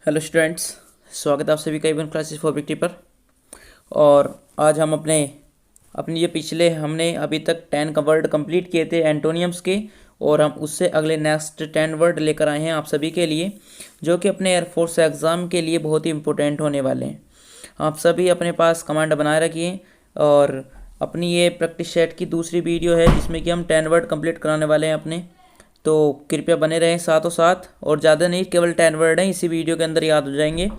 Hello students, स्वागत है आप सभी का इवन क्लासेस फॉर विक्ट्री पर। और आज हम अपनी ये पिछले हमने अभी तक 10 का वर्ड कंप्लीट किए थे एंटोनियम्स के, और हम उससे अगले नेक्स्ट 10 वर्ड लेकर आए हैं आप सभी के लिए, जो कि अपने एयरफोर्स एग्ज़ाम के लिए बहुत ही इंपॉर्टेंट होने वाले हैं। आप सभी अपने पास कमांड बनाए रखिए। और अपनी ये प्रैक्टिस सेट की दूसरी वीडियो है जिसमें कि हम 10 वर्ड कंप्लीट कराने वाले हैं अपने, तो कृपया बने रहें साथों साथ। और ज़्यादा नहीं, केवल 10 वर्ड हैं, इसी वीडियो के अंदर याद हो जाएंगे,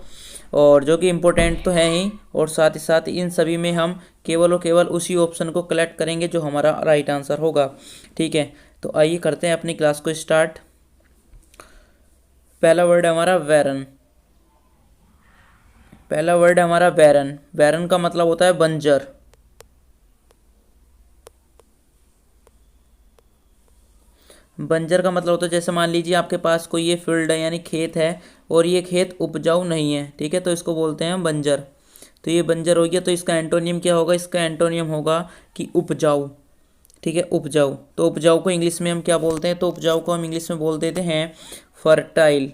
और जो कि इम्पोर्टेंट तो हैं ही। और साथ ही साथ इन सभी में हम केवल और केवल उसी ऑप्शन को कलेक्ट करेंगे जो हमारा राइट आंसर होगा। ठीक है, तो आइए करते हैं अपनी क्लास को स्टार्ट। पहला वर्ड है हमारा वैरन। पहला वर्ड है हमारा वैरन। वैरन का मतलब होता है बंजर। बंजर का मतलब होता है, जैसे मान लीजिए आपके पास कोई ये फील्ड है यानी खेत है, और ये खेत उपजाऊ नहीं है, ठीक है, तो इसको बोलते हैं बंजर। तो ये बंजर हो गया, तो इसका एंटोनियम क्या होगा? इसका एंटोनियम होगा कि उपजाऊ। ठीक है, उपजाऊ। तो उपजाऊ को इंग्लिश में हम क्या बोलते हैं? तो उपजाऊ को हम इंग्लिश में बोल देते हैं fertile.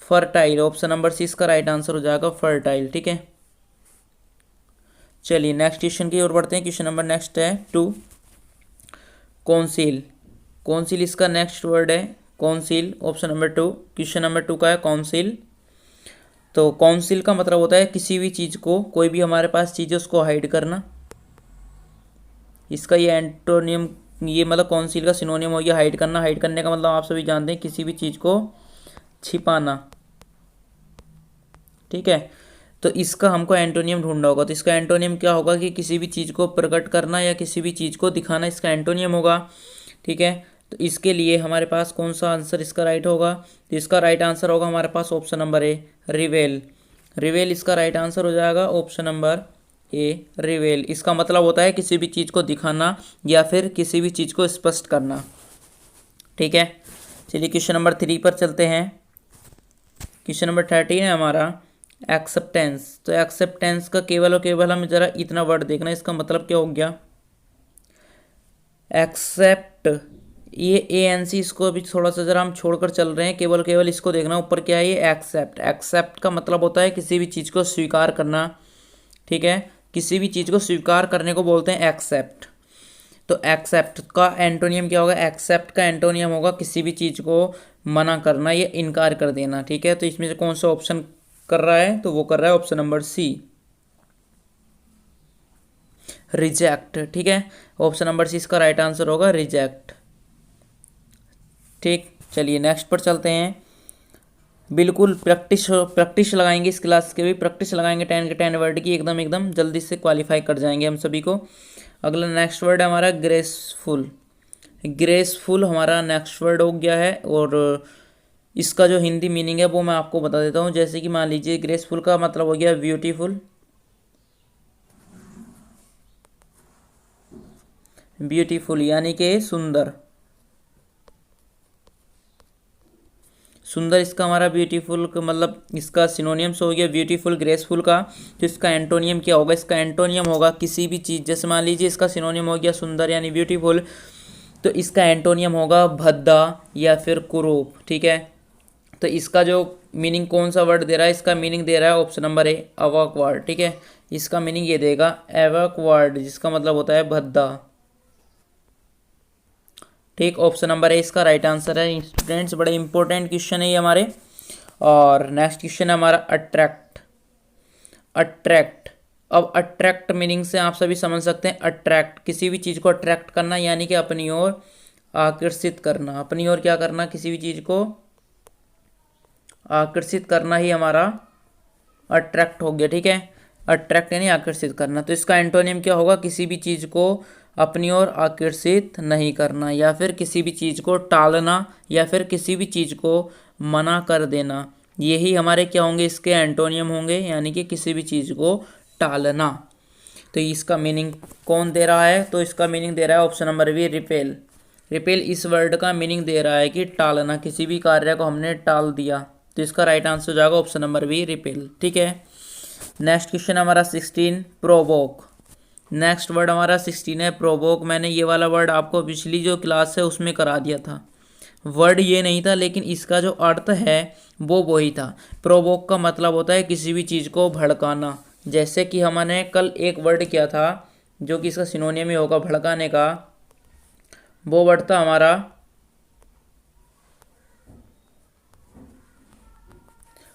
Fertile, option number C इसका राइट आंसर हो जाएगा, फर्टाइल। ठीक है, चलिए नेक्स्ट क्वेश्चन की ओर बढ़ते हैं। क्वेश्चन नंबर नेक्स्ट है 2, कौंसिल। कौंसिल इसका नेक्स्ट वर्ड है, council, option number 2। Question number 2 का है कौंसिल। तो कौंसिल का मतलब होता है किसी भी चीज़ को, कोई भी हमारे पास चीज़ है उसको हाइड करना। इसका ये एंटोनियम, ये मतलब कौंसिल का सिनोनियम हो गया हाइड करना। हाइड करने का मतलब आप सभी जानते हैं किसी भी चीज़ को छिपाना। ठीक है, तो इसका हमको एंटोनियम ढूंढना होगा। तो इसका एंटोनियम क्या होगा कि किसी भी चीज़ को प्रकट करना या किसी भी चीज़ को दिखाना, इसका एंटोनियम होगा। ठीक है, तो इसके लिए हमारे पास कौन सा आंसर इसका राइट होगा? तो इसका राइट आंसर होगा हमारे पास ऑप्शन नंबर ए, रिवेल। रिवेल इसका राइट आंसर हो जाएगा, ऑप्शन नंबर ए, रिवेल। इसका मतलब होता है किसी भी चीज़ को दिखाना या फिर किसी भी चीज़ को स्पष्ट करना। ठीक है, चलिए क्वेश्चन नंबर 3 पर चलते हैं। क्वेश्चन नंबर 13 है हमारा एक्सेप्टेंस। तो एक्सेप्टेंस का केवल और केवल हम जरा इतना वर्ड देखना, इसका मतलब क्या हो गया? एक्सेप्ट, ये ए एन सी, इसको अभी थोड़ा सा जरा हम छोड़कर चल रहे हैं, केवल केवल इसको देखना। ऊपर क्या है? ये एक्सेप्ट। एक्सेप्ट का मतलब होता है किसी भी चीज़ को स्वीकार करना। ठीक है, किसी भी चीज़ को स्वीकार करने को बोलते हैं एक्सेप्ट। तो एक्सेप्ट का एंटोनियम क्या होगा? एक्सेप्ट का एंटोनियम होगा किसी भी चीज़ को मना करना या इनकार कर देना। ठीक है, तो इसमें से कौन सा ऑप्शन कर रहा है? तो वो कर रहा है ऑप्शन नंबर सी, रिजेक्ट। ठीक है, ऑप्शन नंबर सी इसका राइट आंसर होगा, रिजेक्ट। ठीक, चलिए नेक्स्ट पर चलते हैं। बिल्कुल प्रैक्टिस लगाएंगे, इस क्लास के भी प्रैक्टिस लगाएंगे 10 के 10 वर्ड की, एकदम एकदम जल्दी से क्वालिफाई कर जाएंगे हम सभी को। अगला नेक्स्ट वर्ड है हमारा ग्रेसफुल। ग्रेसफुल हमारा नेक्स्ट वर्ड हो गया है, और इसका जो हिंदी मीनिंग है वो मैं आपको बता देता हूँ। जैसे कि मान लीजिए ग्रेसफुल का मतलब हो गया ब्यूटीफुल। ब्यूटीफुल यानी कि सुंदर। सुंदर इसका हमारा ब्यूटीफुल का मतलब इसका सिनोनियम्स हो गया ब्यूटीफुल, ग्रेसफुल का। तो इसका एंटोनियम क्या होगा? इसका एंटोनियम होगा किसी भी चीज़, जैसे मान लीजिए इसका सिनोनियम हो गया सुंदर यानी ब्यूटीफुल, तो इसका एंटोनियम होगा भद्दा या फिर कुरूप। ठीक है, तो इसका जो मीनिंग कौन सा वर्ड दे रहा है? इसका मीनिंग दे रहा है ऑप्शन नंबर ए, अवॉकवर्ड। ठीक है, इसका मीनिंग ये देगा अवॉकवर्ड, जिसका मतलब होता है भद्दा। ठीक, ऑप्शन नंबर ए इसका राइट आंसर है। स्टूडेंट्स, बड़े इंपॉर्टेंट क्वेश्चन है ये हमारे। और नेक्स्ट क्वेश्चन है हमारा अट्रैक्ट। अट्रैक्ट, अब अट्रैक्ट मीनिंग से आप सभी समझ सकते हैं, अट्रैक्ट किसी भी चीज़ को अट्रैक्ट करना यानी कि अपनी ओर आकर्षित करना। अपनी ओर क्या करना? किसी भी चीज़ को आकर्षित करना ही हमारा अट्रैक्ट हो गया। ठीक है, अट्रैक्ट यानी आकर्षित करना। तो इसका एंटोनियम क्या होगा? किसी भी चीज़ को अपनी ओर आकर्षित नहीं करना, या फिर किसी भी चीज़ को टालना, या फिर किसी भी चीज़ को मना कर देना। यही हमारे क्या होंगे? इसके एंटोनियम होंगे, यानी कि किसी भी चीज़ को टालना। तो इसका मीनिंग कौन दे रहा है? तो इसका मीनिंग दे रहा है option number B, repel. Repel इस वर्ड का मीनिंग दे रहा है कि टालना, किसी भी कार्य को हमने टाल दिया। तो इसका राइट आंसर हो जाएगा ऑप्शन नंबर बी, रिपेल। ठीक है, नेक्स्ट क्वेश्चन हमारा 16, प्रोवोक। नेक्स्ट वर्ड हमारा 16 है प्रोवोक। मैंने ये वाला वर्ड आपको पिछली जो क्लास है उसमें करा दिया था, वर्ड ये नहीं था, लेकिन इसका जो अर्थ है वो वही था। प्रोवोक का मतलब होता है किसी भी चीज़ को भड़काना। जैसे कि हमने कल एक वर्ड किया था जो कि इसका सिनोनियम ही होगा भड़काने का, वो वर्ड था हमारा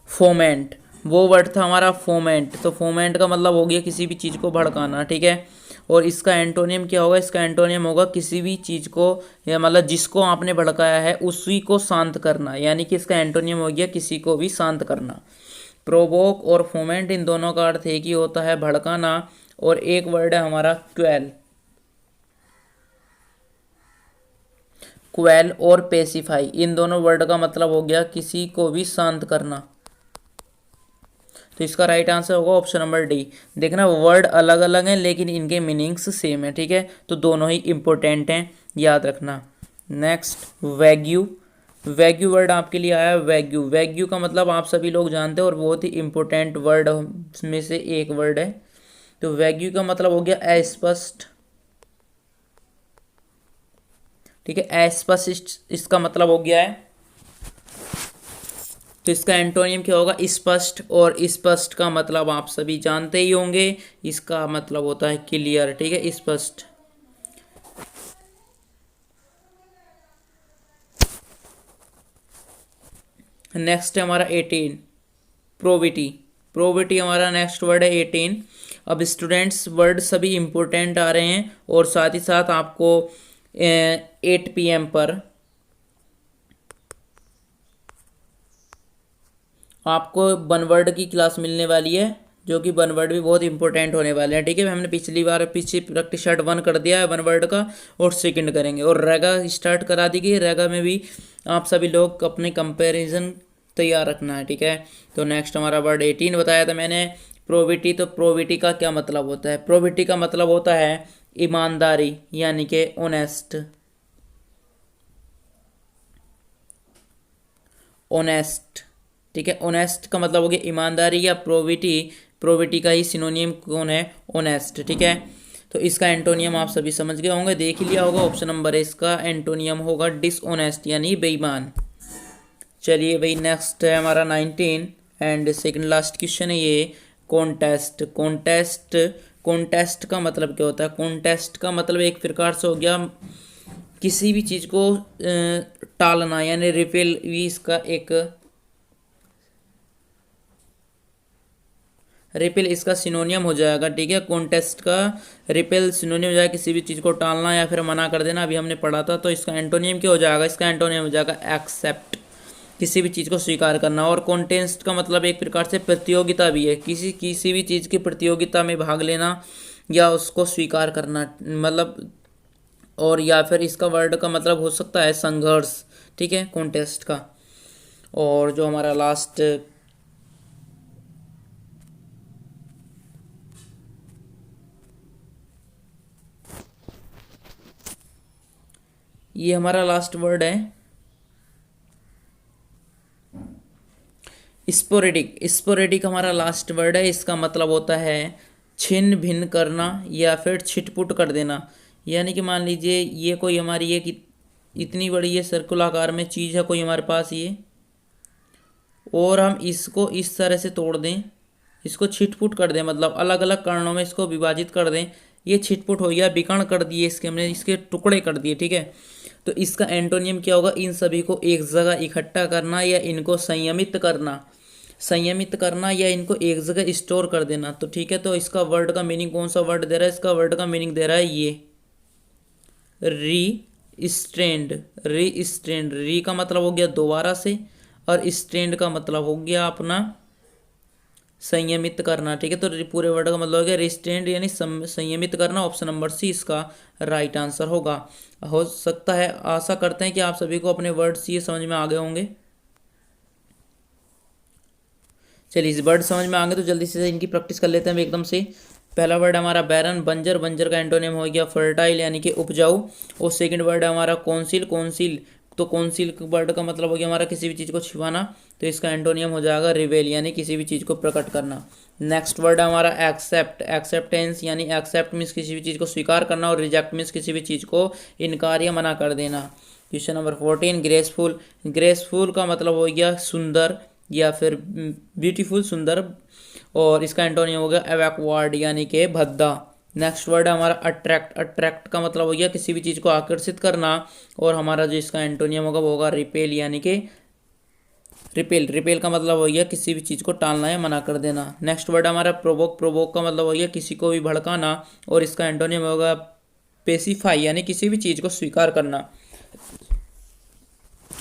फोमेंट। वो वर्ड था हमारा फोमेंट। तो फोमेंट का मतलब हो गया किसी भी चीज़ को भड़काना, ठीक है। और इसका एंटोनियम क्या होगा? इसका एंटोनियम होगा किसी भी चीज़ को, या मतलब जिसको आपने भड़काया है उसी को शांत करना, यानी कि इसका एंटोनियम हो गया किसी को भी शांत करना। प्रोवोक और फोमेंट इन दोनों का अर्थ एक ही होता है, भड़काना। और एक वर्ड है हमारा क्वेल। क्वेल और पेसिफाई, इन दोनों वर्ड का मतलब हो गया किसी को भी शांत करना। तो इसका राइट आंसर होगा ऑप्शन नंबर डी। देखना वर्ड अलग अलग हैं लेकिन इनके मीनिंग्स सेम है, ठीक है। तो दोनों ही इंपॉर्टेंट हैं, याद रखना। Next wagyu. वैग्यू वर्ड आपके लिए आया वैग्यू। वैग्यू का मतलब आप सभी लोग जानते हैं और बहुत ही इंपॉर्टेंट वर्ड में से एक वर्ड है। तो वैग्यू का मतलब हो गया अस्पष्ट, ठीक है। अस्पष्ट इसका मतलब हो गया है। तो इसका एंटोनियम क्या होगा? स्पष्ट। और स्पष्ट का मतलब आप सभी जानते ही होंगे, इसका मतलब होता है क्लियर, ठीक है, स्पष्ट। नेक्स्ट है हमारा 18 प्रोविटी। प्रोविटी हमारा नेक्स्ट वर्ड है 18। अब स्टूडेंट्स वर्ड सभी इंपॉर्टेंट आ रहे हैं और साथ ही साथ आपको 8 PM पर आपको वन वर्ड की क्लास मिलने वाली है, जो कि वन वर्ड भी बहुत इंपॉर्टेंट होने वाले हैं, ठीक है। हमने पिछली बार पीछे प्रैक्टिस शार्ट 1 कर दिया है वन वर्ड का, और सेकंड करेंगे। और रेगा स्टार्ट करा दी गई। रेगा में भी आप सभी लोग अपने कंपैरिजन तैयार रखना है, ठीक है। तो नेक्स्ट हमारा वर्ड 18 बताया था मैंने, प्रोविटी। तो प्रोविटी का क्या मतलब होता है? प्रोविटी का मतलब होता है ईमानदारी, यानी कि ऑनेस्ट। ऑनेस्ट, ठीक है। ऑनेस्ट का मतलब हो गया ईमानदारी या प्रोविटी। प्रोविटी का ही सिनोनियम कौन है? ऑनेस्ट, ठीक है। तो इसका एंटोनियम आप सभी समझ गए होंगे, देख ही लिया होगा। ऑप्शन नंबर है इसका एंटोनियम होगा डिसऑनेस्ट, यानी बेईमान। चलिए भाई, नेक्स्ट है हमारा 19 एंड सेकंड लास्ट क्वेश्चन है ये, कॉन्टेस्ट। कॉन्टेस्ट, कॉन्टेस्ट का मतलब क्या होता है? कॉन्टेस्ट का मतलब एक प्रकार से हो गया किसी भी चीज़ को टालना, यानी रिपेल भी इसका एक रिपेल इसका सिनोनियम हो जाएगा, ठीक है। कॉन्टेस्ट का रिपेल सिनोनियम हो जाएगा किसी भी चीज़ को टालना या फिर मना कर देना, अभी हमने पढ़ा था। तो इसका एंटोनियम क्या हो जाएगा? इसका एंटोनियम हो जाएगा एक्सेप्ट, किसी भी चीज़ को स्वीकार करना। और कॉन्टेस्ट का मतलब एक प्रकार से प्रतियोगिता भी है, किसी किसी भी चीज़ की प्रतियोगिता में भाग लेना या उसको स्वीकार करना, मतलब। और या फिर इसका वर्ड का मतलब हो सकता है संघर्ष, ठीक है, कॉन्टेस्ट का। और जो हमारा लास्ट ये हमारा लास्ट वर्ड है स्पोरेडिक। स्पोरेडिक हमारा लास्ट वर्ड है। इसका मतलब होता है छिन्न भिन्न करना या फिर छिटपुट कर देना। यानी कि मान लीजिए ये कोई हमारी एक इतनी बड़ी ये सर्कुल आकार में चीज़ है कोई हमारे पास ये, और हम इसको इस तरह से तोड़ दें, इसको छिटपुट कर दें, मतलब अलग अलग कणों में इसको विभाजित कर दें। ये छिटपुट हो गया, विकर्ण कर दिए इसके, हमने इसके टुकड़े कर दिए, ठीक है। तो इसका एंटोनियम क्या होगा? इन सभी को एक जगह इकट्ठा करना या इनको संयमित करना, संयमित करना या इनको एक जगह स्टोर कर देना। तो ठीक है, तो इसका वर्ड का मीनिंग कौन सा वर्ड दे रहा है? इसका वर्ड का मीनिंग दे रहा है ये री स्ट्रेंड। री का मतलब हो गया दोबारा से, और स्ट्रेंड का मतलब हो गया अपना संयमित करना, ठीक है। तो पूरे वर्ड का मतलब हो गया रिस्ट्रेंड, यानी संयमित करना। ऑप्शन नंबर सी इसका राइट आंसर होगा। हो सकता है, आशा करते हैं कि आप सभी को अपने वर्ड्स ये समझ में आ गए होंगे। चलिए, इस वर्ड समझ में आ गए तो जल्दी से इनकी प्रैक्टिस कर लेते हैं एकदम से। पहला वर्ड हमारा बैरन, बंजर। बंजर का एंटोनिम हो गया फर्टाइल, यानी कि उपजाऊ। और सेकंड वर्ड है हमारा कौंसिल। तो कौंसिल वर्ड का मतलब हो गया हमारा किसी भी चीज़ को छिपाना। तो इसका एंटोनियम हो जाएगा रिवेल, यानी किसी भी चीज़ को प्रकट करना। नेक्स्ट वर्ड है हमारा एक्सेप्ट। एक्सेप्टेंस, यानी एक्सेप्ट मीन्स किसी भी चीज़ को स्वीकार करना, और रिजेक्ट मीन्स किसी भी चीज़ को इनकार या मना कर देना। Question number 14 graceful. ग्रेसफुल का मतलब हो गया सुंदर या फिर ब्यूटीफुल, सुंदर, और इसका एंटोनिम हो गया अवैक्वर्ड यानी कि भद्दा। नेक्स्ट वर्ड है हमारा अट्रैक्ट। अट्रैक्ट का मतलब हो गया किसी भी चीज़ को आकर्षित करना, और हमारा जो इसका एंटोनियम होगा वो होगा रिपेल यानी कि रिपेल। रिपेल का मतलब हो गया किसी भी चीज़ को टालना या मना कर देना। नेक्स्ट वर्ड हमारा प्रोवोक। प्रोवोक का मतलब हो गया किसी को भी भड़काना, और इसका एंटोनियम होगा पेसिफाई यानी किसी भी चीज़ को स्वीकार करना।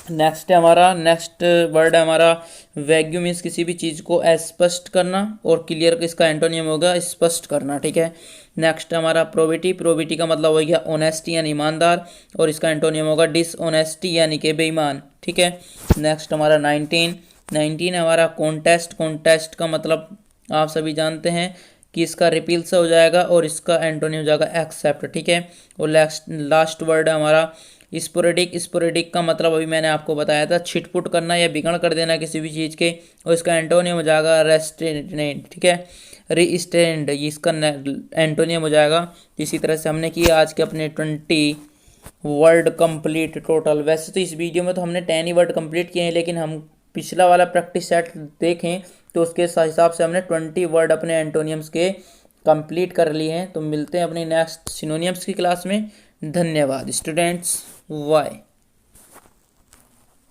नेक्स्ट वर्ड है हमारा वैग्यू, मीन्स किसी भी चीज़ को अस्पष्ट करना, और क्लियर इसका एंटोनियम होगा स्पष्ट करना, ठीक है। नेक्स्ट हमारा प्रोबिटी। प्रोबिटी का मतलब हो गया ऑनेस्टी यानी ईमानदार, और इसका एंटोनियम होगा डिसऑनेस्टी यानी कि बेईमान, ठीक है। नेक्स्ट हमारा 19 हमारा कॉन्टेस्ट। कॉन्टेस्ट का मतलब आप सभी जानते हैं कि इसका रिपील से हो जाएगा, और इसका एंटोनियम हो जाएगा एक्सेप्ट, ठीक है। और लास्ट वर्ड है हमारा स्पोरेडिक। स्पोरेडिक का मतलब अभी मैंने आपको बताया था छिटपुट करना या बिगड़ कर देना किसी भी चीज़ के, और इसका एंटोनियम हो जाएगा रेस्ट्रेंट, ठीक है, रिस्ट्रेंड, ये इसका एंटोनियम हो जाएगा। इसी तरह से हमने किया आज के अपने 20 वर्ड कंप्लीट टोटल। वैसे तो इस वीडियो में तो हमने 10 ही वर्ड कंप्लीट किए हैं, लेकिन हम पिछला वाला प्रैक्टिस सेट देखें तो उसके हिसाब से हमने 20 वर्ड अपने एंटोनियम्स के कंप्लीट कर लिए हैं। तो मिलते हैं अपनी नेक्स्ट सिनोनियम्स की क्लास में। धन्यवाद स्टूडेंट्स। वाई।